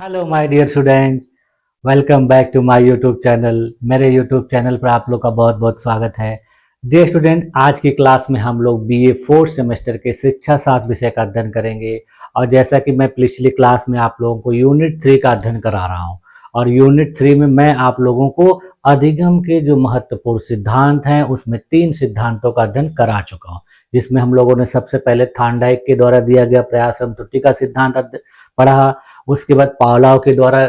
Hello my dear students, welcome back to my YouTube channel. मेरे YouTube channel पर आप लोग का बहुत बहुत स्वागत है। डियर स्टूडेंट, आज की क्लास में हम लोग बीए फोर्थ सेमेस्टर के शिक्षा शास्त्र विषय का अध्ययन करेंगे। और जैसा कि मैं पिछली क्लास में आप लोगों को यूनिट 3 का अध्ययन करा रहा हूँ, और यूनिट 3 में मैं आप लोगों को अधिगम के जो महत्वपूर्ण सिद्धांत हैं उसमें 3 सिद्धांतों का अध्ययन करा चुका हूँ, जिसमें हम लोगों ने सबसे पहले थार्नडाइक के द्वारा दिया गया प्रयास एवं त्रुटि का सिद्धांत पढ़ा। उसके बाद पावलोव के द्वारा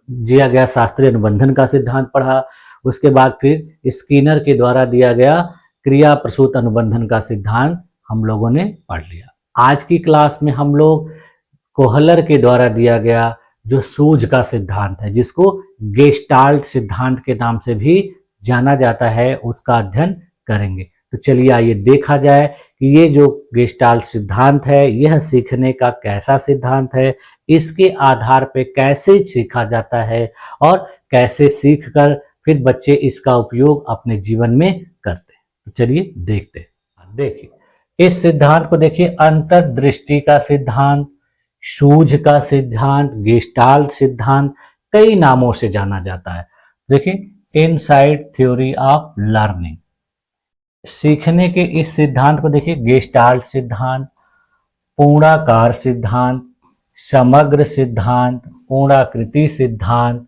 दिया गया शास्त्रीय अनुबंधन का सिद्धांत पढ़ा। उसके बाद फिर स्किनर के द्वारा दिया गया क्रिया प्रसूत अनुबंधन का सिद्धांत हम लोगों ने पढ़ लिया। आज की क्लास में हम लोग कोहलर के द्वारा दिया गया जो सूझ का सिद्धांत है, जिसको गेस्टाल्ट सिद्धांत के नाम से भी जाना जाता है, उसका अध्ययन करेंगे। तो चलिए आइए देखा जाए कि ये जो गेस्टाल्ट सिद्धांत है यह सीखने का कैसा सिद्धांत है, इसके आधार पे कैसे सीखा जाता है और कैसे सीखकर फिर बच्चे इसका उपयोग अपने जीवन में करते हैं। तो चलिए देखते हैं। देखिए इस सिद्धांत को, देखिए अंतर्दृष्टि का सिद्धांत, सूझ का सिद्धांत, गेस्टाल्ट सिद्धांत कई नामों से जाना जाता है। देखिए इनसाइड थ्योरी ऑफ लर्निंग, सीखने के इस सिद्धांत को देखिए गेस्टाल्ट सिद्धांत, पूर्णाकार सिद्धांत, समग्र सिद्धांत, पूर्णाकृति सिद्धांत,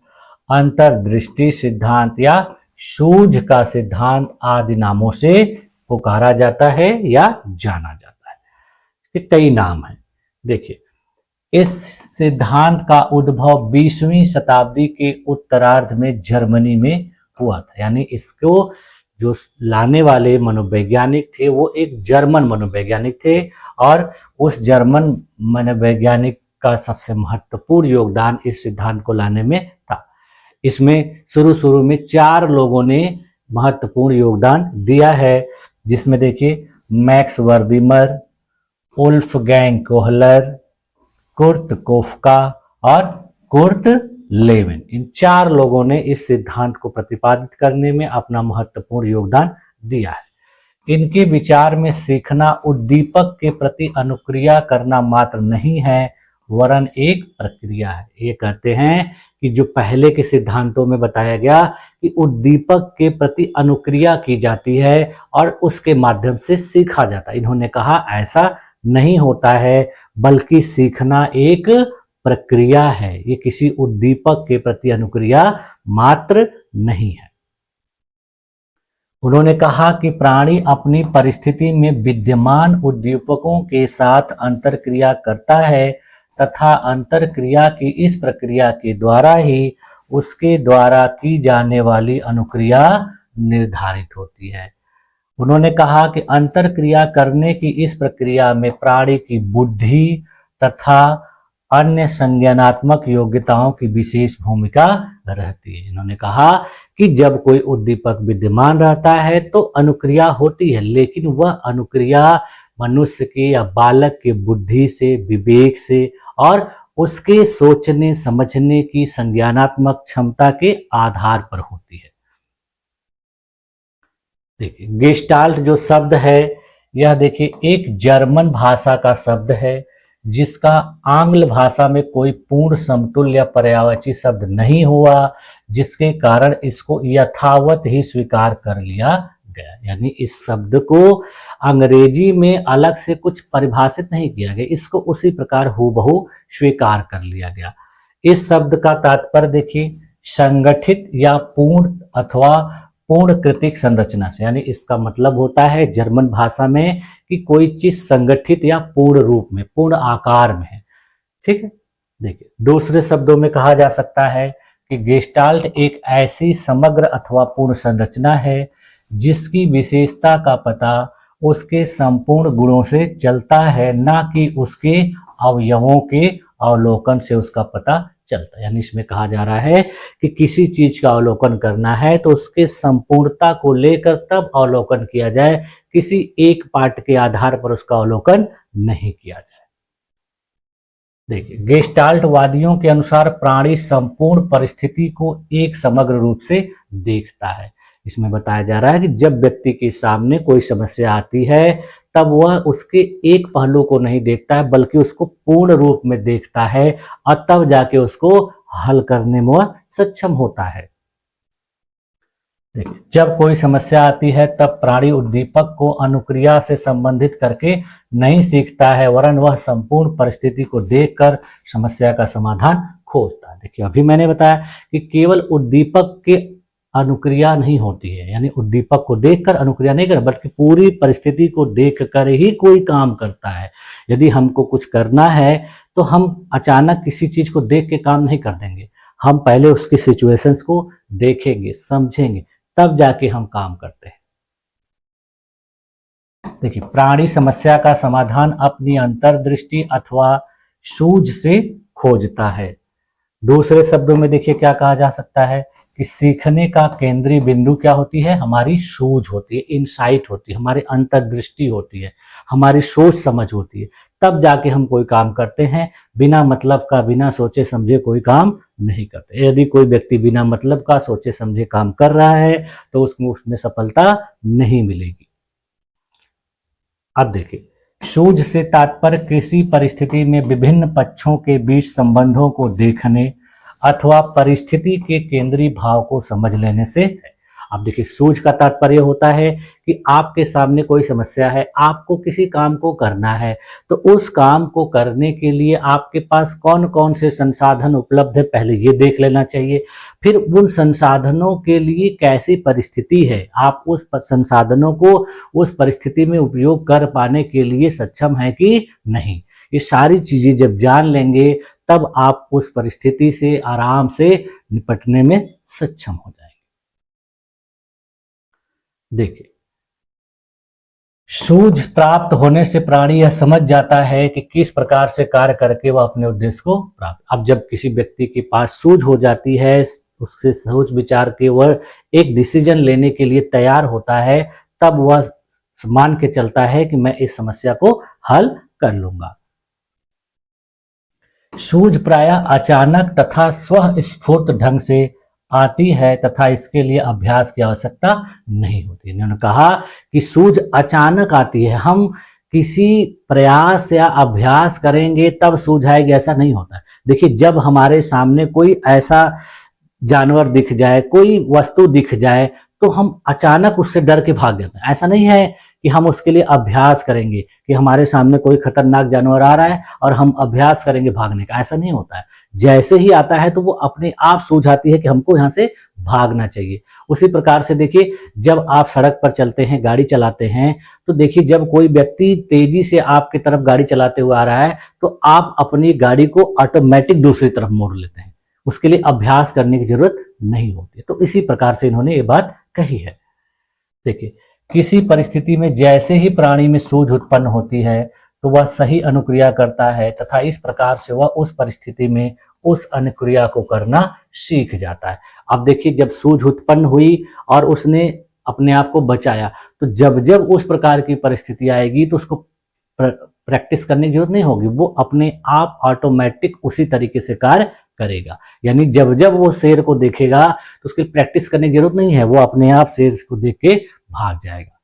अंतर्दृष्टि सिद्धांत या सूझ का सिद्धांत आदि नामों से पुकारा जाता है या जाना जाता है। ये कई नाम हैं। देखिए इस सिद्धांत का उद्भव 20वीं शताब्दी के उत्तरार्ध में जर्मनी में हुआ था। यानी इसको जो लाने वाले मनोवैज्ञानिक थे वो एक जर्मन मनोवैज्ञानिक थे, और उस जर्मन मनोवैज्ञानिक का सबसे महत्वपूर्ण योगदान इस सिद्धांत को लाने में था। इसमें शुरू में 4 लोगों ने महत्वपूर्ण योगदान दिया है, जिसमें देखिए मैक्स वर्दिमर, वुल्फगैंग कोहलर, कुर्ट कोफका और कुर्ट लेविन। इन 4 लोगों ने इस सिद्धांत को प्रतिपादित करने में अपना महत्वपूर्ण योगदान दिया है। इनके विचार में सीखना उद्दीपक के प्रति अनुक्रिया करना मात्र नहीं है, वरन एक प्रक्रिया है। ये कहते हैं कि जो पहले के सिद्धांतों में बताया गया कि उद्दीपक के प्रति अनुक्रिया की जाती है और उसके माध्यम से सीखा जाता है, इन्होंने कहा ऐसा नहीं होता है, बल्कि सीखना एक प्रक्रिया है। ये किसी उद्दीपक के प्रति अनुक्रिया मात्र नहीं है। उन्होंने कहा कि प्राणी अपनी परिस्थिति में विद्यमान उद्दीपकों के साथ अंतरक्रिया करता है तथा अंतरक्रिया की इस प्रक्रिया के द्वारा ही उसके द्वारा की जाने वाली अनुक्रिया निर्धारित होती है। उन्होंने कहा कि अंतरक्रिया करने की इस प्रक्रिया में प्राणी की बुद्धि तथा अन्य संज्ञानात्मक योग्यताओं की विशेष भूमिका रहती है। इन्होंने कहा कि जब कोई उद्दीपक विद्यमान रहता है तो अनुक्रिया होती है, लेकिन वह अनुक्रिया मनुष्य के या बालक के बुद्धि से, विवेक से और उसके सोचने समझने की संज्ञानात्मक क्षमता के आधार पर होती है। देखिए गेस्टाल्ट जो शब्द है यह देखिए एक जर्मन भाषा का शब्द है, जिसका आंग्ल भाषा में कोई पूर्ण समतुल्य या पर्यायवाची शब्द नहीं हुआ, जिसके कारण इसको यथावत ही स्वीकार कर लिया गया। यानी इस शब्द को अंग्रेजी में अलग से कुछ परिभाषित नहीं किया गया, इसको उसी प्रकार हूबहू स्वीकार कर लिया गया। इस शब्द का तात्पर्य देखिए संगठित या पूर्ण अथवा पूर्ण कृतिक संरचना से, यानी इसका मतलब होता है जर्मन भाषा में कि कोई चीज संगठित या पूर्ण रूप में, पूर्ण आकार में है। ठीक है। देखिए दूसरे शब्दों में कहा जा सकता है कि गेस्टाल्ट एक ऐसी समग्र अथवा पूर्ण संरचना है जिसकी विशेषता का पता उसके संपूर्ण गुणों से चलता है, ना कि उसके अवयवों के अवलोकन से उसका पता चलता है। यानी इसमें कहा जा रहा है कि किसी चीज का अवलोकन करना है तो उसके संपूर्णता को लेकर तब अवलोकन किया जाए, किसी एक पार्ट के आधार पर उसका अवलोकन नहीं किया जाए। देखिए गेस्टाल्ट वादियों के अनुसार प्राणी संपूर्ण परिस्थिति को एक समग्र रूप से देखता है। इसमें बताया जा रहा है कि जब व्यक्ति के सामने कोई समस्या आती है तब वह उसके एक पहलू को नहीं देखता है बल्कि उसको पूर्ण रूप में देखता है और तब जाके उसको हल करने में वह सक्षम होता है। देखिए, जब कोई समस्या आती है तब प्राणी उद्दीपक को अनुक्रिया से संबंधित करके नहीं सीखता है वरन वह संपूर्ण परिस्थिति को देखकर समस्या का समाधान खोजता है। देखिए, अभी मैंने बताया कि केवल उद्दीपक के अनुक्रिया नहीं होती है, यानी उद्दीपक को देखकर अनुक्रिया नहीं कर बल्कि पूरी परिस्थिति को देखकर ही कोई काम करता है। यदि हमको कुछ करना है तो हम अचानक किसी चीज को देख के काम नहीं कर देंगे, हम पहले उसकी सिचुएशंस को देखेंगे, समझेंगे, तब जाके हम काम करते हैं। देखिए, प्राणी समस्या का समाधान अपनी अंतर्दृष्टि अथवा सूझ से खोजता है। दूसरे शब्दों में देखिए क्या कहा जा सकता है कि सीखने का केंद्रीय बिंदु क्या होती है, हमारी सूझ होती है, इनसाइट होती है, हमारी अंतर्दृष्टि होती है, हमारी सोच समझ होती है, तब जाके हम कोई काम करते हैं। बिना मतलब का, बिना सोचे समझे कोई काम नहीं करते। यदि कोई व्यक्ति बिना मतलब का सोचे समझे काम कर रहा है तो उसको उसमें सफलता नहीं मिलेगी। अब देखिए, सूझ से तात्पर्य किसी परिस्थिति में विभिन्न पक्षों के बीच संबंधों को देखने अथवा परिस्थिति के केंद्रीय भाव को समझ लेने से है। अब देखिए, सूझ का तात्पर्य होता है कि आपके सामने कोई समस्या है, आपको किसी काम को करना है, तो उस काम को करने के लिए आपके पास कौन कौन से संसाधन उपलब्ध है पहले ये देख लेना चाहिए। फिर उन संसाधनों के लिए कैसी परिस्थिति है, आप उस संसाधनों को उस परिस्थिति में उपयोग कर पाने के लिए सक्षम है कि नहीं। ये सारी चीजें जब जान लेंगे तब आप उस परिस्थिति से आराम से निपटने में सक्षम हो जाएंगे। देखिए, सूझ प्राप्त होने से प्राणी यह समझ जाता है कि किस प्रकार से कार्य करके वह अपने उद्देश्य को प्राप्त। अब जब किसी व्यक्ति के पास सूझ हो जाती है, उससे सोच विचार के वह एक डिसीजन लेने के लिए तैयार होता है, तब वह मान के चलता है कि मैं इस समस्या को हल कर लूंगा। सूझ प्रायः अचानक तथा स्वस्फूर्त ढंग से आती है तथा इसके लिए अभ्यास की आवश्यकता नहीं होती। इन्होंने कहा कि सूझ अचानक आती है, हम किसी प्रयास या अभ्यास करेंगे तब सूझ आएगी, ऐसा नहीं होता है। देखिए, जब हमारे सामने कोई ऐसा जानवर दिख जाए, कोई वस्तु दिख जाए, तो हम अचानक उससे डर के भाग जाते हैं। ऐसा नहीं है कि हम उसके लिए अभ्यास करेंगे कि हमारे सामने कोई खतरनाक जानवर आ रहा है और हम अभ्यास करेंगे भागने का, ऐसा नहीं होता है। जैसे ही आता है तो वो अपने आप सूझ आती है कि हमको यहाँ से भागना चाहिए। उसी प्रकार से देखिए, जब आप सड़क पर चलते हैं, गाड़ी चलाते हैं, तो देखिए जब कोई व्यक्ति तेजी से आपकी तरफ गाड़ी चलाते हुए आ रहा है तो आप अपनी गाड़ी को ऑटोमेटिक दूसरी तरफ मोड़ लेते हैं, उसके लिए अभ्यास करने की जरूरत नहीं होती। तो इसी प्रकार से इन्होंने ये बात कही है। देखिए, किसी परिस्थिति में जैसे ही प्राणी में सूझ उत्पन्न होती है तो वह सही अनुक्रिया करता है तथा इस प्रकार से वह उस परिस्थिति में उस अनुक्रिया को करना सीख जाता है। अब देखिए, जब सूझ उत्पन्न हुई और उसने अपने आप को बचाया, तो जब जब उस प्रकार की परिस्थिति आएगी तो उसको प्रैक्टिस करने की जरूरत नहीं होगी, वो अपने आप ऑटोमेटिक उसी तरीके से कार्य करेगा। यानी जब जब वो शेर को देखेगा तो उसकी प्रैक्टिस करने की जरूरत नहीं है, वो अपने आप शेर को देख के भाग जाएगा।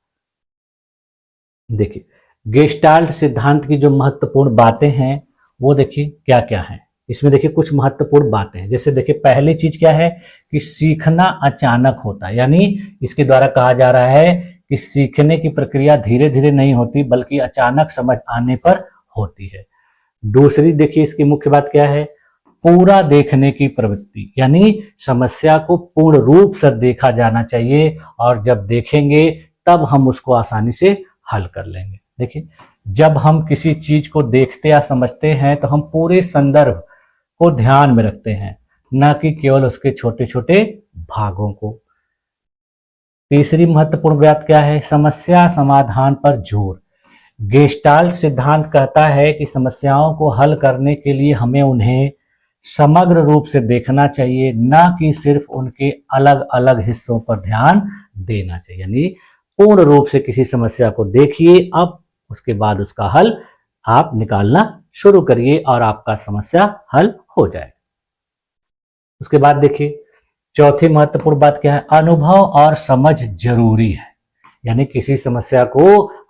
देखिए, गेस्टाल्ट सिद्धांत की जो महत्वपूर्ण बातें हैं वो देखिए क्या क्या है। इसमें देखिए कुछ महत्वपूर्ण बातें हैं। जैसे देखिए, पहली चीज क्या है कि सीखना अचानक होता है, यानी इसके द्वारा कहा जा रहा है कि सीखने की प्रक्रिया धीरे धीरे नहीं होती बल्कि अचानक समझ आने पर होती है। दूसरी देखिए, इसकी मुख्य बात क्या है, पूरा देखने की प्रवृत्ति, यानी समस्या को पूर्ण रूप से देखा जाना चाहिए और जब देखेंगे तब हम उसको आसानी से हल कर लेंगे। देखिए, जब हम किसी चीज को देखते या समझते हैं तो हम पूरे संदर्भ को ध्यान में रखते हैं, न कि केवल उसके छोटे छोटे भागों को। तीसरी महत्वपूर्ण बात क्या है, समस्या समाधान पर जोर। गेस्टाल्ट सिद्धांत कहता है कि समस्याओं को हल करने के लिए हमें उन्हें समग्र रूप से देखना चाहिए, न कि सिर्फ उनके अलग अलग हिस्सों पर ध्यान देना चाहिए। यानी पूर्ण रूप से किसी समस्या को देखिए, अब उसके बाद उसका हल आप निकालना शुरू करिए और आपका समस्या हल हो जाए। उसके बाद देखिए, चौथी महत्वपूर्ण बात क्या है, अनुभव और समझ जरूरी है। यानी किसी समस्या को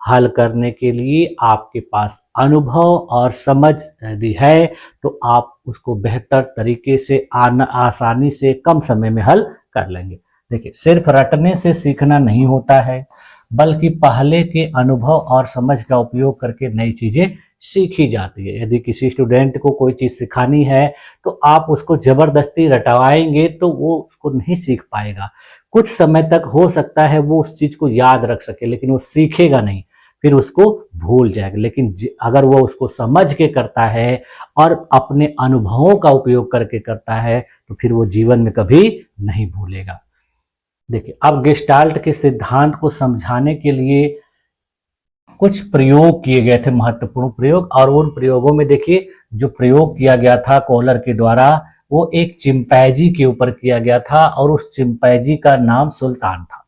हल करने के लिए आपके पास अनुभव और समझ यदि है तो आप उसको बेहतर तरीके से आसानी से कम समय में हल कर लेंगे। देखिए, सिर्फ रटने से सीखना नहीं होता है, बल्कि पहले के अनुभव और समझ का उपयोग करके नई चीजें सीखी जाती है। यदि किसी स्टूडेंट को कोई चीज सिखानी है तो आप उसको जबरदस्ती रटवाएंगे तो वो उसको नहीं सीख पाएगा। कुछ समय तक हो सकता है वो उस चीज को याद रख सके, लेकिन वो सीखेगा नहीं, फिर उसको भूल जाएगा। लेकिन अगर वो उसको समझ के करता है और अपने अनुभवों का उपयोग करके करता है तो फिर वो जीवन में कभी नहीं भूलेगा। देखिए, अब गेस्टाल्ट के सिद्धांत को समझाने के लिए कुछ प्रयोग किए गए थे, महत्वपूर्ण प्रयोग। और उन प्रयोगों में देखिए, जो प्रयोग किया गया था कोहलर के द्वारा वो एक चिंपैंजी के ऊपर किया गया था और उस चिंपैंजी का नाम सुल्तान था।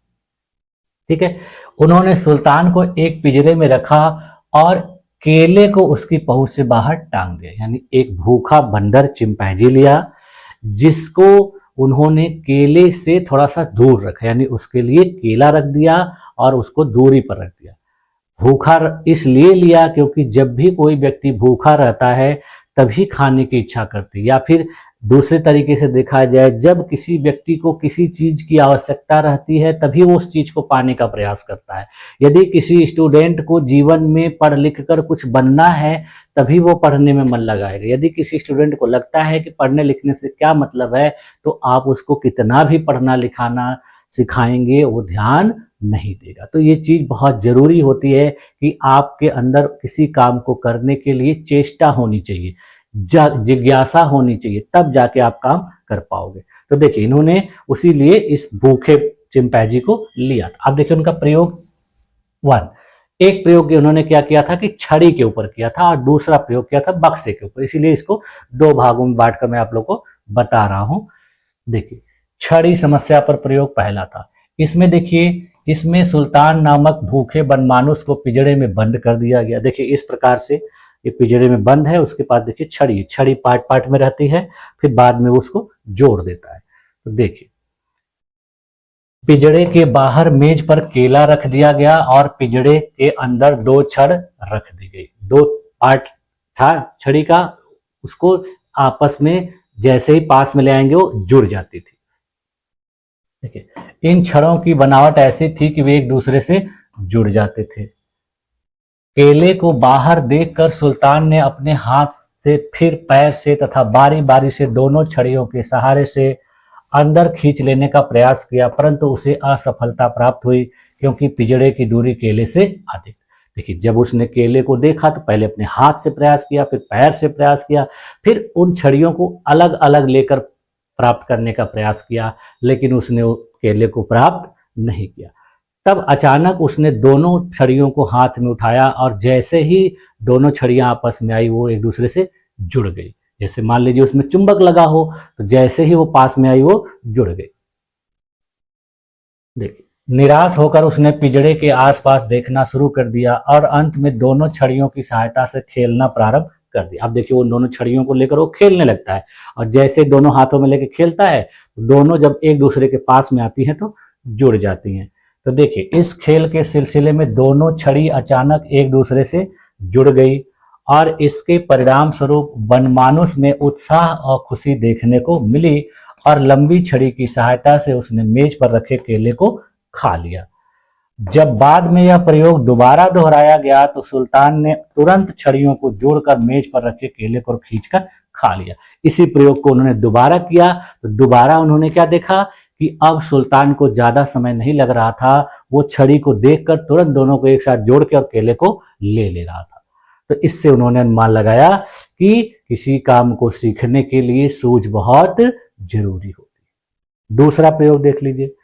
ठीक है, उन्होंने सुल्तान को एक पिंजरे में रखा और केले को उसकी पहुंच से बाहर टांग दिया। यानी एक भूखा बंदर चिंपैंजी लिया जिसको उन्होंने केले से थोड़ा सा दूर रखा, यानी उसके लिए केला रख दिया और उसको दूरी पर रख दिया। भूखा इसलिए लिया क्योंकि जब भी कोई व्यक्ति भूखा रहता है तभी खाने की इच्छा करती है, या फिर दूसरे तरीके से देखा जाए जब किसी व्यक्ति को किसी चीज की आवश्यकता रहती है तभी वो उस चीज को पाने का प्रयास करता है। यदि किसी स्टूडेंट को जीवन में पढ़ लिख कर कुछ बनना है तभी वो पढ़ने में मन लगाएगा। यदि किसी स्टूडेंट को लगता है कि पढ़ने लिखने से क्या मतलब है तो आप उसको कितना भी पढ़ना लिखाना सिखाएंगे वो ध्यान नहीं देगा। तो ये चीज बहुत जरूरी होती है कि आपके अंदर किसी काम को करने के लिए चेष्टा होनी चाहिए, जिज्ञासा होनी चाहिए, तब जाके आप काम कर पाओगे। तो देखिए, इन्होंने उसी लिए इस भूखे चिंपैंजी को लिया था। अब देखिए उनका प्रयोग 1, एक प्रयोग उन्होंने क्या किया था कि छड़ी के ऊपर किया था और दूसरा प्रयोग किया था बक्से के ऊपर। इसीलिए इसको 2 भागों में बांटकर मैं आप लोग को बता रहा हूं। देखिए, छड़ी समस्या पर प्रयोग पहला था। इसमें देखिए, इसमें सुल्तान नामक भूखे बनमानुस को पिंजड़े में बंद कर दिया गया। देखिए, इस प्रकार से ये पिंजड़े में बंद है, उसके पास देखिए छड़ी पार्ट पार्ट में रहती है, फिर बाद में उसको जोड़ देता है। तो देखिए, पिंजड़े के बाहर मेज पर केला रख दिया गया और पिंजड़े के अंदर 2 छड़ रख दी गई। 2 पार्ट था छड़ी का, उसको आपस में जैसे ही पास में ले आएंगे वो जुड़ जाती थी। देखिए, इन छड़ों की बनावट ऐसी थी कि वे एक दूसरे से जुड़ जाते थे। केले को बाहर देखकर सुल्तान ने अपने हाथ से फिर पैर से तथा बारी बारी से दोनों छड़ियों के सहारे से अंदर खींच लेने का प्रयास किया, परंतु उसे असफलता प्राप्त हुई क्योंकि पिंजड़े की दूरी केले से अधिक। देखिए, जब उसने केले को देखा तो पहले अपने हाथ से प्रयास किया, फिर पैर से प्रयास किया, फिर उन छड़ियों को अलग अलग लेकर प्राप्त करने का प्रयास किया, लेकिन उसने केले को प्राप्त नहीं किया। तब अचानक उसने दोनों छड़ियों को हाथ में उठाया और जैसे ही दोनों छड़ियां आपस में आई वो एक दूसरे से जुड़ गई। जैसे मान लीजिए उसमें चुंबक लगा हो, तो जैसे ही वो पास में आई वो जुड़ गई। देखिए, निराश होकर उसने पिंजड़े के आसपास देखना शुरू कर दिया और अंत में दोनों छड़ियों की सहायता से खेलना प्रारंभ कर दिया। अब देखिए, वो दोनों छड़ियों को लेकर वो खेलने लगता है और जैसे दोनों हाथों में लेकर खेलता है तो दोनों जब एक दूसरे के पास में आती हैं तो जुड़ जाती हैं। तो देखिए, इस खेल के सिलसिले में दोनों छड़ी अचानक एक दूसरे से जुड़ गई और इसके परिणाम स्वरूप बनमानुस में उत्साह और खुशी देखने को मिली और लंबी छड़ी की सहायता से उसने मेज पर रखे केले को खा लिया। जब बाद में यह प्रयोग दोबारा दोहराया गया तो सुल्तान ने तुरंत छड़ियों को जोड़कर मेज पर रखे केले को खींचकर खा लिया। इसी प्रयोग को उन्होंने दोबारा किया तो दोबारा उन्होंने क्या देखा कि अब सुल्तान को ज्यादा समय नहीं लग रहा था, वो छड़ी को देखकर तुरंत दोनों को एक साथ जोड़ के और केले को ले रहा था। तो इससे उन्होंने अनुमान लगाया कि किसी काम को सीखने के लिए सूझ बहुत जरूरी होती है। दूसरा प्रयोग देख लीजिए।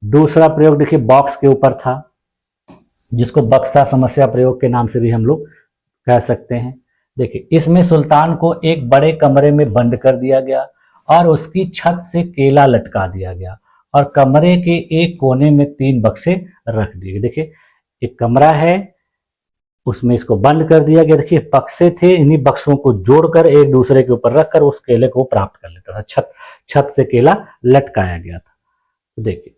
दूसरा प्रयोग देखिए बॉक्स के ऊपर था, जिसको बक्सा समस्या प्रयोग के नाम से भी हम लोग कह सकते हैं। देखिए, इसमें सुल्तान को एक बड़े कमरे में बंद कर दिया गया और उसकी छत से केला लटका दिया गया और कमरे के एक कोने में 3 बक्से रख दिए। देखिए, एक कमरा है, उसमें इसको बंद कर दिया गया। देखिए बक्से थे, इन्हीं बक्सों को जोड़कर एक दूसरे के ऊपर रखकर उस केले को प्राप्त कर लेता था। छत से केला लटकाया गया था। तो देखिए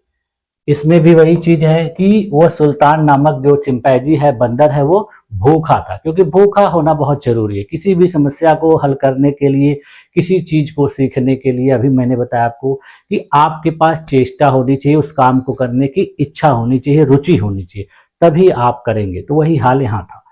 इसमें भी वही चीज है कि वो सुल्तान नामक जो चिंपैंजी है, बंदर है, वो भूखा था, क्योंकि भूखा होना बहुत जरूरी है किसी भी समस्या को हल करने के लिए, किसी चीज को सीखने के लिए। अभी मैंने बताया आपको कि आपके पास चेष्टा होनी चाहिए, उस काम को करने की इच्छा होनी चाहिए, रुचि होनी चाहिए, तभी आप करेंगे। तो वही हाल यहाँ था।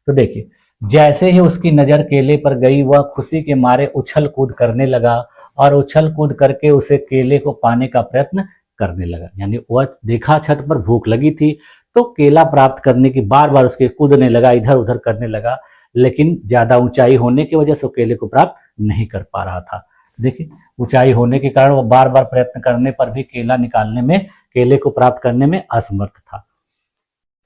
तो देखिए जैसे ही उसकी नजर केले पर गई, वह खुशी के मारे उछल कूद करने लगा और उछल कूद करके उसे केले को पाने का प्रयत्न करने लगा। यानी वह देखा छत पर भूख लगी थी तो केला प्राप्त करने की बार बार उसके कूदने लगा, इधर उधर करने लगा, लेकिन ज्यादा ऊंचाई होने की वजह से वो केले को प्राप्त नहीं कर पा रहा था। देखिए ऊंचाई होने के कारण वो बार बार प्रयत्न करने पर भी केला निकालने में, केले को प्राप्त करने में असमर्थ था।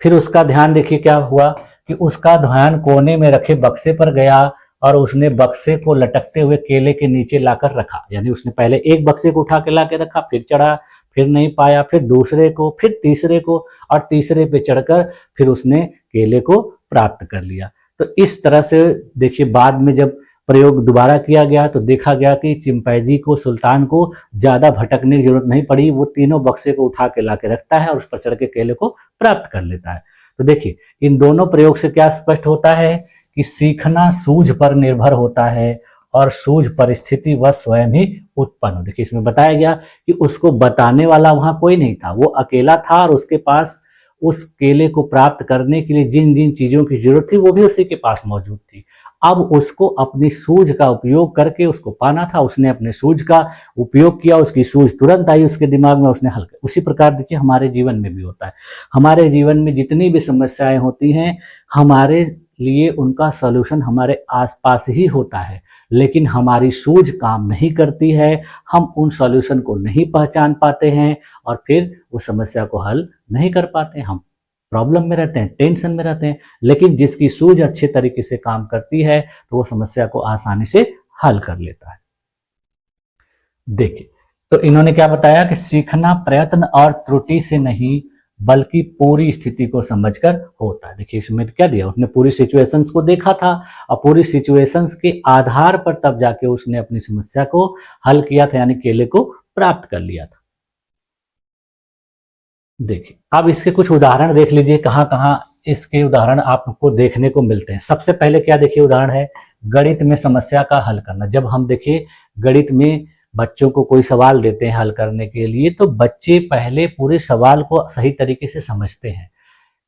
फिर उसका ध्यान देखिए क्या हुआ कि उसका ध्यान कोने में रखे बक्से पर गया और उसने बक्से को लटकते हुए केले के नीचे लाकर रखा। यानी उसने पहले एक बक्से को उठा के ला के रखा, फिर चढ़ा, फिर नहीं पाया, फिर दूसरे को, फिर तीसरे को, और तीसरे पे चढ़कर फिर उसने केले को प्राप्त कर लिया। तो इस तरह से देखिए बाद में जब प्रयोग दोबारा किया गया तो देखा गया कि चिंपैंजी को, सुल्तान को ज्यादा भटकने की जरूरत नहीं पड़ी। वो तीनों बक्से को उठा के ला के रखता है और उस पर चढ़ के केले को प्राप्त कर लेता है। तो देखिए इन दोनों प्रयोग से क्या स्पष्ट होता है कि सीखना सूझ पर निर्भर होता है और सूझ परिस्थिति वह स्वयं ही उत्पन्न हो। देखिए इसमें बताया गया कि उसको बताने वाला वहां कोई नहीं था, वो अकेला था और उसके पास उस केले को प्राप्त करने के लिए जिन जिन चीजों की जरूरत थी वो भी उसी के पास मौजूद थी। अब उसको अपनी सूझ का उपयोग करके उसको पाना था। उसने अपने सूझ का उपयोग किया, उसकी सूझ तुरंत आई उसके दिमाग में, उसने हल किया। उसी प्रकार देखिए हमारे जीवन में भी होता है। हमारे जीवन में जितनी भी समस्याएं होती हैं, हमारे लिए उनका सॉल्यूशन हमारे आसपास ही होता है, लेकिन हमारी सूझ काम नहीं करती है। हम उन सॉल्यूशन को नहीं पहचान पाते हैं और फिर उस समस्या को हल नहीं कर पाते। हम प्रॉब्लम में रहते हैं, टेंशन में रहते हैं। लेकिन जिसकी सूझ अच्छे तरीके से काम करती है तो वो समस्या को आसानी से हल कर लेता है। देखिए तो इन्होंने क्या बताया कि सीखना प्रयत्न और त्रुटि से नहीं बल्कि पूरी स्थिति को समझकर होता है। देखिए इसमें क्या दिया, उसने पूरी सिचुएशंस को देखा था और पूरी सिचुएशंस के आधार पर तब जाके उसने अपनी समस्या को हल किया था, यानी केले को प्राप्त कर लिया था। देखिए अब इसके कुछ उदाहरण देख लीजिए, कहाँ कहाँ इसके उदाहरण आपको देखने को मिलते हैं। सबसे पहले क्या देखिए उदाहरण है गणित में समस्या का हल करना। जब हम देखिए गणित में बच्चों को कोई सवाल देते हैं हल करने के लिए, तो बच्चे पहले पूरे सवाल को सही तरीके से समझते हैं।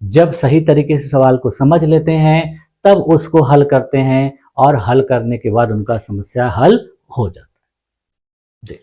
जब सही तरीके से सवाल को समझ लेते हैं तब उसको हल करते हैं और हल करने के बाद उनका समस्या हल हो जाता है।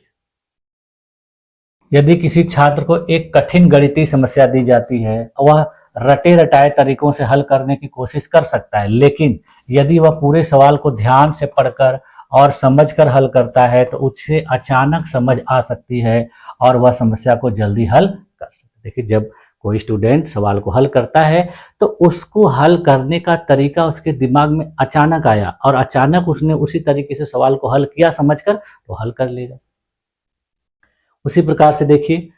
यदि किसी छात्र को एक कठिन गणितीय समस्या दी जाती है, वह रटे रटाए तरीकों से हल करने की कोशिश कर सकता है, लेकिन यदि वह पूरे सवाल को ध्यान से पढ़कर और समझकर हल करता है तो उससे अचानक समझ आ सकती है और वह समस्या को जल्दी हल कर सकता है। देखिए जब कोई स्टूडेंट सवाल को हल करता है तो उसको हल करने का तरीका उसके दिमाग में अचानक आया और अचानक उसने उसी तरीके से सवाल को हल किया समझकर, तो हल कर लेगा। उसी प्रकार से देखिए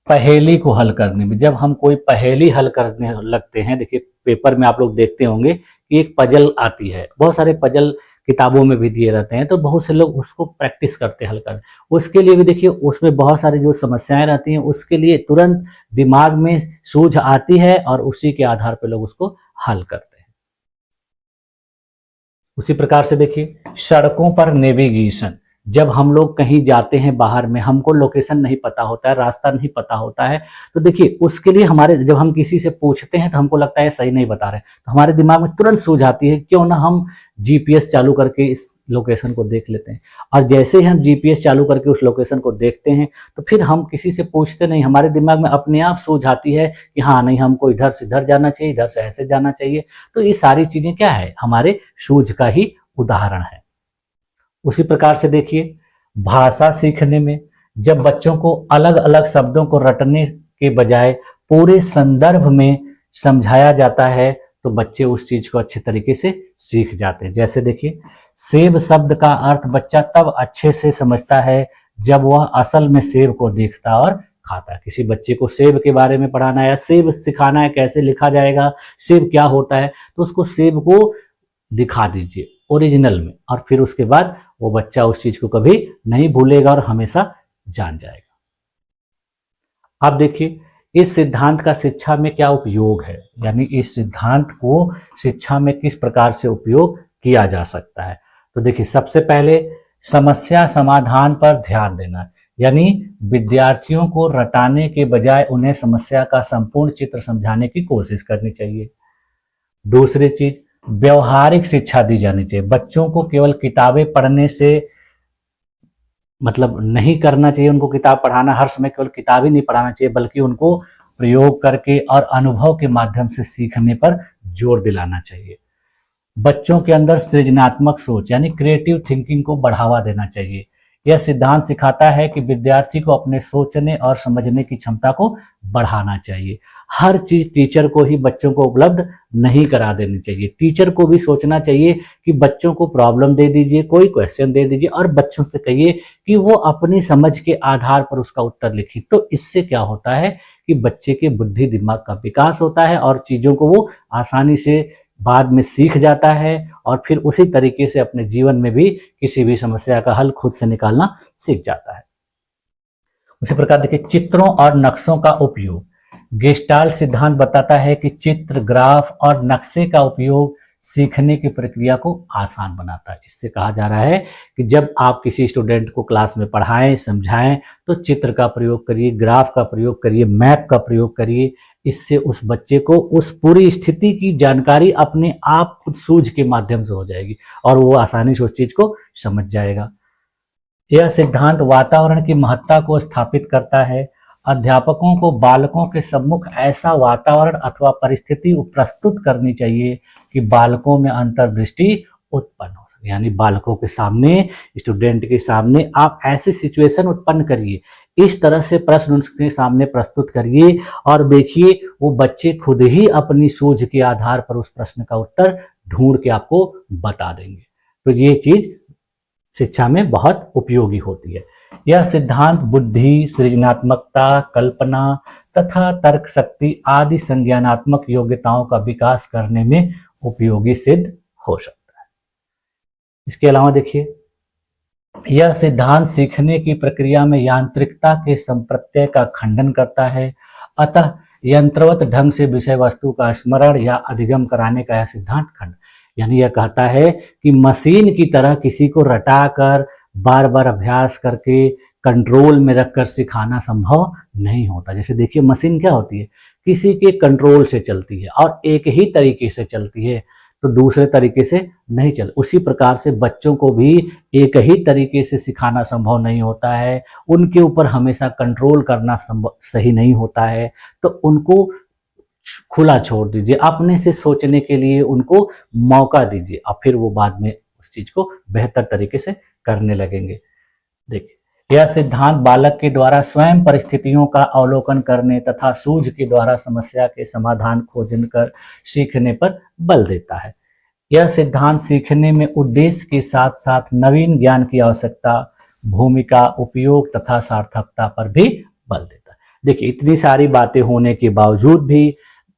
पहेली को हल करने में, जब हम कोई पहेली हल करने लगते हैं, देखिए पेपर में आप लोग देखते होंगे कि एक पजल आती है, बहुत सारे पजल किताबों में भी दिए रहते हैं, तो बहुत से लोग उसको प्रैक्टिस करते हैं हल कर। उसके लिए भी देखिए उसमें बहुत सारी जो समस्याएं रहती हैं उसके लिए तुरंत दिमाग में सूझ आती है और उसी के आधार पर लोग उसको हल करते हैं। उसी प्रकार से देखिए सड़कों पर नेविगेशन, जब हम लोग कहीं जाते हैं बाहर में, हमको लोकेशन नहीं पता होता है, रास्ता नहीं पता होता है, तो देखिए उसके लिए हमारे, जब हम किसी से पूछते हैं तो हमको लगता है सही नहीं बता रहे, तो हमारे दिमाग में तुरंत सूझ आती है क्यों ना हम जीपीएस चालू करके इस लोकेशन को देख लेते हैं। और जैसे ही हम जीपीएस चालू करके उस लोकेशन को देखते हैं तो फिर हम किसी से पूछते नहीं, हमारे दिमाग में अपने आप सूझ आती है कि हाँ नहीं हमको इधर से इधर जाना चाहिए, इधर से ऐसे जाना चाहिए। तो ये सारी चीजें क्या है, हमारे सूझ का ही उदाहरण है। उसी प्रकार से देखिए भाषा सीखने में, जब बच्चों को अलग अलग शब्दों को रटने के बजाय पूरे संदर्भ में समझाया जाता है तो बच्चे उस चीज को अच्छे तरीके से सीख जाते हैं। जैसे देखिए सेब शब्द का अर्थ बच्चा तब अच्छे से समझता है जब वह असल में सेब को देखता और खाता है। किसी बच्चे को सेब के बारे में पढ़ाना है या सेब सिखाना है कैसे लिखा जाएगा, सेब क्या होता है, तो उसको सेब को दिखा दीजिए ओरिजिनल में, और फिर उसके बाद वो बच्चा उस चीज को कभी नहीं भूलेगा और हमेशा जान जाएगा। अब देखिए इस सिद्धांत का शिक्षा में क्या उपयोग है, यानी इस सिद्धांत को शिक्षा में किस प्रकार से उपयोग किया जा सकता है। तो देखिए सबसे पहले समस्या समाधान पर ध्यान देना, यानी विद्यार्थियों को रटाने के बजाय उन्हें समस्या का संपूर्ण चित्र समझाने की कोशिश करनी चाहिए। दूसरी चीज, व्यवहारिक शिक्षा दी जानी चाहिए। बच्चों को केवल किताबें पढ़ने से मतलब नहीं करना चाहिए, उनको किताब पढ़ाना हर समय केवल किताब ही नहीं पढ़ाना चाहिए, बल्कि उनको प्रयोग करके और अनुभव के माध्यम से सीखने पर जोर दिलाना चाहिए। बच्चों के अंदर सृजनात्मक सोच यानी क्रिएटिव थिंकिंग को बढ़ावा देना चाहिए। यह सिद्धांत सिखाता है कि विद्यार्थी को अपने सोचने और समझने की क्षमता को बढ़ाना चाहिए। हर चीज टीचर को ही बच्चों को उपलब्ध नहीं करा देनी चाहिए। टीचर को भी सोचना चाहिए कि बच्चों को प्रॉब्लम दे दीजिए, कोई क्वेश्चन दे दीजिए और बच्चों से कहिए कि वो अपनी समझ के आधार पर उसका उत्तर लिखे। तो इससे क्या होता है कि बच्चे के बुद्धि दिमाग का विकास होता है और चीजों को वो आसानी से बाद में सीख जाता है और फिर उसी तरीके से अपने जीवन में भी किसी भी समस्या का हल खुद से निकालना सीख जाता है। उसी प्रकार देखिए चित्रों और नक्शों का उपयोग। गेस्टाल्ट सिद्धांत बताता है कि चित्र, ग्राफ और नक्शे का उपयोग सीखने की प्रक्रिया को आसान बनाता है। इससे कहा जा रहा है कि जब आप किसी स्टूडेंट को क्लास में पढ़ाएं, समझाएं, तो चित्र का प्रयोग करिए, ग्राफ का प्रयोग करिए, मैप का प्रयोग करिए। इससे उस बच्चे को उस पूरी स्थिति की जानकारी अपने आप खुद सूझ के माध्यम से हो जाएगी और वो आसानी से उस चीज को समझ जाएगा। यह सिद्धांत वातावरण की महत्ता को स्थापित करता है। अध्यापकों को बालकों के सम्मुख ऐसा वातावरण अथवा परिस्थिति प्रस्तुत करनी चाहिए कि बालकों में अंतर्दृष्टि उत्पन्न हो सके। यानी बालकों के सामने, स्टूडेंट के सामने आप ऐसी सिचुएशन उत्पन्न करिए, इस तरह से प्रश्न उनके सामने प्रस्तुत करिए और देखिए वो बच्चे खुद ही अपनी सूझ के आधार पर उस प्रश्न का उत्तर ढूंढ के आपको बता देंगे। तो ये चीज शिक्षा में बहुत उपयोगी होती है। यह सिद्धांत बुद्धि, सृजनात्मकता, कल्पना तथा तर्क शक्ति आदि संज्ञानात्मक योग्यताओं का विकास करने में उपयोगी सिद्ध हो सकता है। इसके अलावा देखिए यह सिद्धांत सीखने की प्रक्रिया में यांत्रिकता के संप्रत्यय का खंडन करता है। अतः यंत्रवत ढंग से विषय वस्तु का स्मरण या अधिगम कराने का यह सिद्धांत खंड, यानी यह कहता है कि मशीन की तरह किसी को रटाकर बार बार अभ्यास करके कंट्रोल में रखकर सिखाना संभव नहीं होता। जैसे देखिए मशीन क्या होती है, किसी के कंट्रोल से चलती है और एक ही तरीके से चलती है, तो दूसरे तरीके से नहीं चल। उसी प्रकार से बच्चों को भी एक ही तरीके से सिखाना संभव नहीं होता है, उनके ऊपर हमेशा कंट्रोल करना सही नहीं होता है। तो उनको खुला छोड़ दीजिए, अपने से सोचने के लिए उनको मौका दीजिए और फिर वो बाद में उस चीज को बेहतर तरीके से करने लगेंगे। देखिए यह सिद्धांत बालक के द्वारा स्वयं परिस्थितियों का अवलोकन करने तथा सूझ के द्वारा समस्या के समाधान खोजने कर सीखने पर बल देता है। यह सिद्धांत सीखने में उद्देश्य के साथ साथ नवीन ज्ञान की आवश्यकता, भूमिका, उपयोग तथा सार्थकता पर भी बल देता है। देखिए इतनी सारी बातें होने के बावजूद भी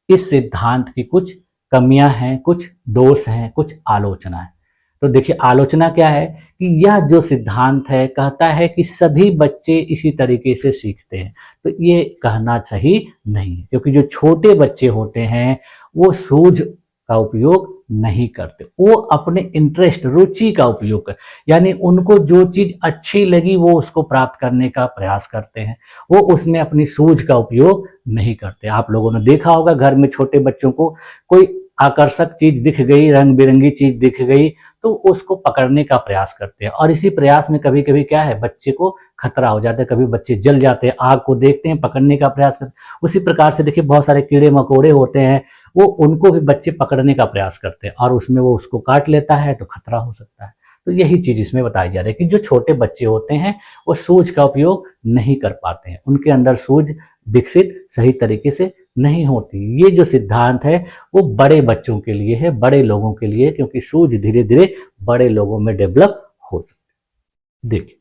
इस सिद्धांत की कुछ कमियां हैं, कुछ दोष हैं, कुछ आलोचना है। तो देखिए आलोचना क्या है कि यह जो सिद्धांत है कहता है कि सभी बच्चे इसी तरीके से सीखते हैं, तो ये कहना सही नहीं है, क्योंकि जो छोटे बच्चे होते हैं वो सूझ का उपयोग नहीं करते, वो अपने इंटरेस्ट, रुचि का उपयोग कर, यानी उनको जो चीज अच्छी लगी वो उसको प्राप्त करने का प्रयास करते हैं, वो उसमें अपनी सूझ का उपयोग नहीं करते। आप लोगों ने देखा होगा घर में छोटे बच्चों को कोई आकर्षक चीज दिख गई, रंग बिरंगी चीज दिख गई, तो उसको पकड़ने का प्रयास करते हैं और इसी प्रयास में कभी कभी क्या है बच्चे को खतरा हो जाता है, कभी बच्चे जल जाते हैं, आग को देखते हैं, पकड़ने का प्रयास करते हैं। उसी प्रकार से देखिए बहुत सारे कीड़े मकोड़े होते हैं, वो उनको भी बच्चे पकड़ने का प्रयास करते हैं और उसमें वो उसको काट लेता है तो खतरा हो सकता है। तो यही चीज इसमें बताई जा रही है कि जो छोटे बच्चे होते हैं वो सूझ का उपयोग नहीं कर पाते हैं, उनके अंदर सूझ विकसित सही तरीके से नहीं होती। ये जो सिद्धांत है वो बड़े बच्चों के लिए है, बड़े लोगों के लिए, क्योंकि सूझ धीरे धीरे बड़े लोगों में डेवलप हो सकती है। देखिए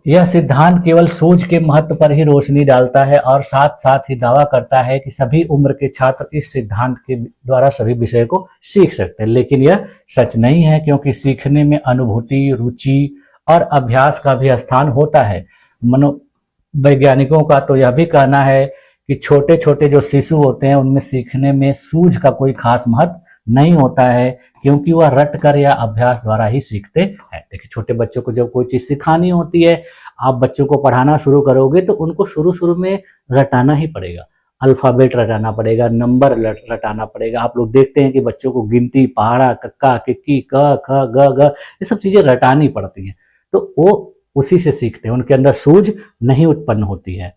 यह सिद्धांत केवल सूझ के महत्व पर ही रोशनी डालता है और साथ साथ ही दावा करता है कि सभी उम्र के छात्र इस सिद्धांत के द्वारा सभी विषय को सीख सकते हैं, लेकिन यह सच नहीं है, क्योंकि सीखने में अनुभूति, रुचि और अभ्यास का भी स्थान होता है। मनोवैज्ञानिकों का तो यह भी कहना है कि छोटे छोटे जो शिशु होते हैं उनमें सीखने में सूझ का कोई खास महत्व नहीं होता है, क्योंकि वह रट कर या अभ्यास द्वारा ही सीखते हैं। देखिए, छोटे बच्चों को जब कोई चीज सिखानी होती है, आप बच्चों को पढ़ाना शुरू करोगे तो उनको शुरू शुरू में रटाना ही पड़ेगा, अल्फाबेट रटाना पड़ेगा, नंबर रटाना पड़ेगा। आप लोग देखते हैं कि बच्चों को गिनती, पहाड़ा, कक्का, किक्की, क, ख, ग, घ, ये सब चीजें रटानी पड़ती हैं, तो वो उसी से सीखते हैं, उनके अंदर सूझ नहीं उत्पन्न होती है।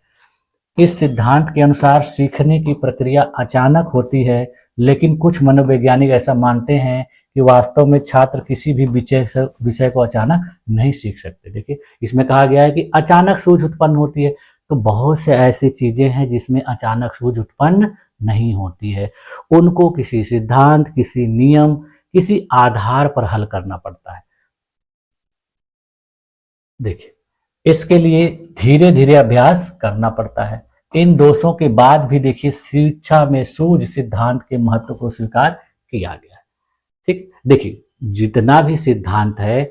इस सिद्धांत के अनुसार सीखने की प्रक्रिया अचानक होती है, लेकिन कुछ मनोवैज्ञानिक ऐसा मानते हैं कि वास्तव में छात्र किसी भी विषय को अचानक नहीं सीख सकते। देखिए, इसमें कहा गया है कि अचानक सूझ उत्पन्न होती है, तो बहुत से ऐसी चीजें हैं जिसमें अचानक सूझ उत्पन्न नहीं होती है, उनको किसी सिद्धांत, किसी नियम, किसी आधार पर हल करना पड़ता है। देखिए, इसके लिए धीरे धीरे अभ्यास करना पड़ता है। इन दोषों के बाद भी देखिए, शिक्षा में सूझ सिद्धांत के महत्व को स्वीकार किया गया है। ठीक, देखिए, जितना भी सिद्धांत है,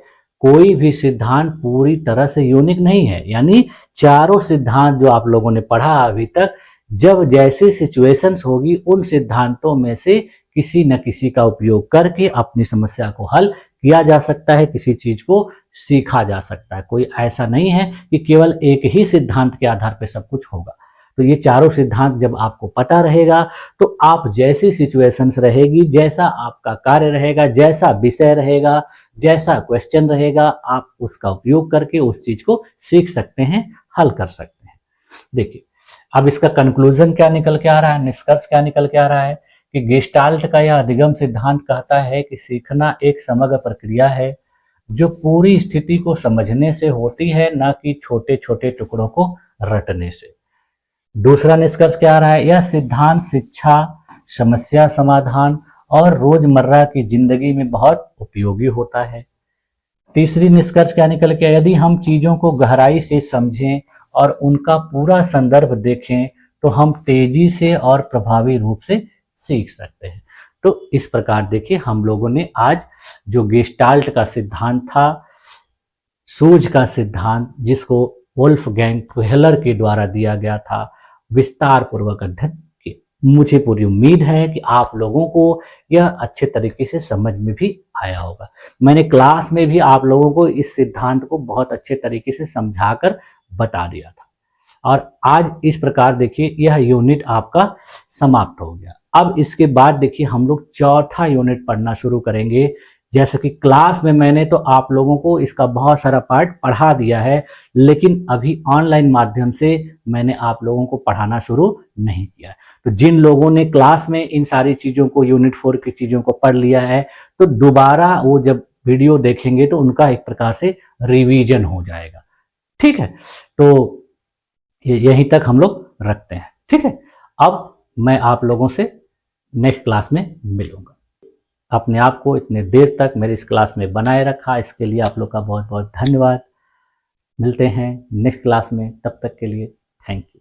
कोई भी सिद्धांत पूरी तरह से यूनिक नहीं है। यानी चारों सिद्धांत जो आप लोगों ने पढ़ा अभी तक, जब जैसी सिचुएशंस होगी उन सिद्धांतों में से किसी न किसी का उपयोग करके अपनी समस्या को हल किया जा सकता है, किसी चीज को सीखा जा सकता है। कोई ऐसा नहीं है कि केवल एक ही सिद्धांत के आधार पर सब कुछ होगा। तो ये चारों सिद्धांत जब आपको पता रहेगा, तो आप जैसी सिचुएशंस रहेगी, जैसा आपका कार्य रहेगा, जैसा विषय रहेगा, जैसा क्वेश्चन रहेगा, आप उसका उपयोग करके उस चीज को सीख सकते हैं, हल कर सकते हैं। देखिए, अब इसका कंक्लूजन क्या निकल के आ रहा है, निष्कर्ष क्या निकल के आ रहा है कि गेस्टाल्ट का यह अधिगम सिद्धांत कहता है कि सीखना एक समग्र प्रक्रिया है जो पूरी स्थिति को समझने से होती है, न कि छोटे छोटे टुकड़ों को रटने से। दूसरा निष्कर्ष क्या आ रहा है, यह सिद्धांत शिक्षा, समस्या समाधान और रोजमर्रा की जिंदगी में बहुत उपयोगी होता है। तीसरी निष्कर्ष क्या निकल के, यदि हम चीजों को गहराई से समझें और उनका पूरा संदर्भ देखें तो हम तेजी से और प्रभावी रूप से सीख सकते हैं। तो इस प्रकार देखिए, हम लोगों ने आज जो गेस्टाल्ट का सिद्धांत था, सूझ का सिद्धांत, जिसको वोल्फगैंग क्वेहलर के द्वारा दिया गया था, विस्तार पूर्वक अध्ययन किया। मुझे पूरी उम्मीद है कि आप लोगों को यह अच्छे तरीके से समझ में भी आया होगा। मैंने क्लास में भी आप लोगों को इस सिद्धांत को बहुत अच्छे तरीके से समझाकर बता दिया था, और आज इस प्रकार देखिए यह यूनिट आपका समाप्त हो गया। अब इसके बाद देखिए हम लोग चौथा यूनिट पढ़ना शुरू करेंगे। जैसे कि क्लास में मैंने तो आप लोगों को इसका बहुत सारा पार्ट पढ़ा दिया है, लेकिन अभी ऑनलाइन माध्यम से मैंने आप लोगों को पढ़ाना शुरू नहीं किया। तो जिन लोगों ने क्लास में इन सारी चीज़ों को, यूनिट 4 की चीज़ों को पढ़ लिया है, तो दोबारा वो जब वीडियो देखेंगे तो उनका एक प्रकार से रिवीजन हो जाएगा। ठीक है, तो यहीं तक हम लोग रखते हैं। ठीक है, अब मैं आप लोगों से नेक्स्ट क्लास में मिलूंगा। अपने आप को इतने देर तक मेरी इस क्लास में बनाए रखा, इसके लिए आप लोग का बहुत बहुत धन्यवाद। मिलते हैं नेक्स्ट क्लास में, तब तक के लिए थैंक यू।